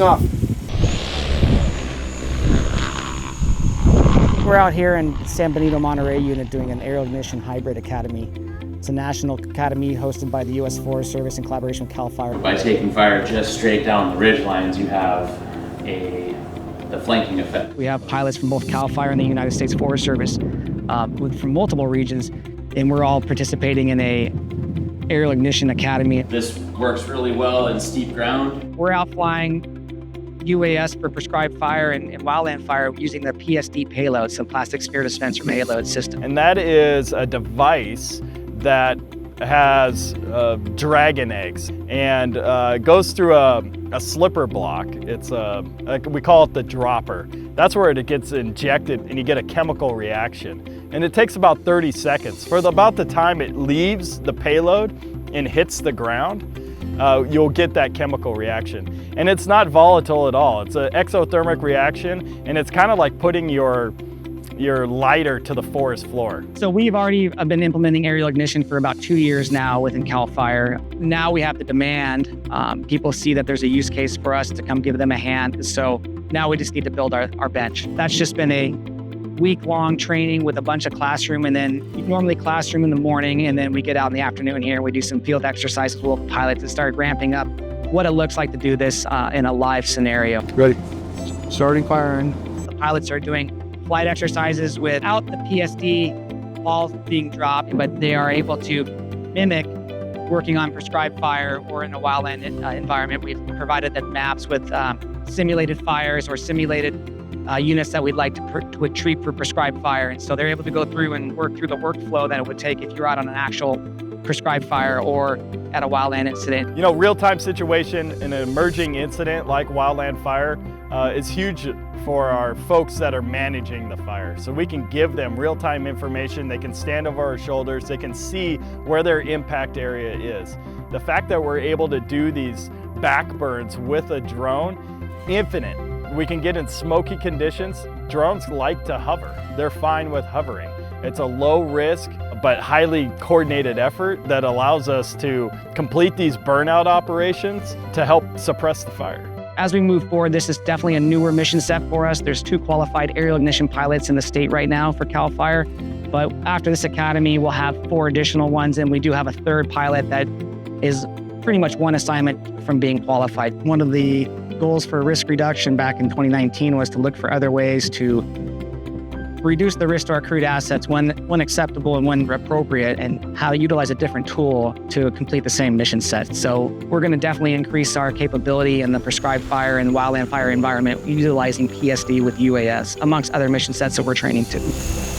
off. We're out here in San Benito, Monterey unit doing an aerial ignition hybrid academy. It's a national academy hosted by the U.S. Forest Service in collaboration with CAL FIRE. By taking fire just straight down the ridge lines, you have the flanking effect. We have pilots from both CAL FIRE and the United States Forest Service from multiple regions, and we're all participating in a aerial ignition academy. This works really well in steep ground. We're out flying UAS for prescribed fire and wildland fire using the PSD Payload, some plastic sphere dispenser payload system. And that is a device that has dragon eggs and goes through a slipper block. It's we call it the dropper. That's where it gets injected and you get a chemical reaction. And it takes about 30 seconds. For about the time it leaves the payload and hits the ground, you'll get that chemical reaction. And it's not volatile at all. It's an exothermic reaction, and it's kind of like putting your lighter to the forest floor. So we've already been implementing aerial ignition for about 2 years now within CAL FIRE. Now we have the demand. People see that there's a use case for us to come give them a hand. So now we just need to build our bench. That's just been a week-long training with a bunch of classroom, and then normally classroom in the morning, and then we get out in the afternoon here and we do some field exercises with pilots and start ramping up what it looks like to do this in a live scenario. Ready. Starting firing. The pilots are doing flight exercises without the PSD balls being dropped, but they are able to mimic working on prescribed fire or in a wildland environment. We've provided them maps with simulated fires or simulated units that we'd like to treat for prescribed fire. And so they're able to go through and work through the workflow that it would take if you're out on an actual prescribed fire or at a wildland incident. You know, real-time situation in an emerging incident like wildland fire is huge for our folks that are managing the fire. So we can give them real-time information. They can stand over our shoulders. They can see where their impact area is. The fact that we're able to do these backburns with a drone, infinite. We can get in smoky conditions. Drones like to hover. They're fine with hovering. It's a low risk but highly coordinated effort that allows us to complete these burnout operations to help suppress the fire. As we move forward, this is definitely a newer mission set for us. There's 2 qualified aerial ignition pilots in the state right now for CAL FIRE, but after this academy, we'll have 4 additional ones, and we do have a 3rd pilot that is pretty much 1 assignment from being qualified. One of the goals for risk reduction back in 2019 was to look for other ways to reduce the risk to our crewed assets when acceptable and when appropriate, and how to utilize a different tool to complete the same mission set. So we're going to definitely increase our capability in the prescribed fire and wildland fire environment utilizing PSD with UAS, amongst other mission sets that we're training to.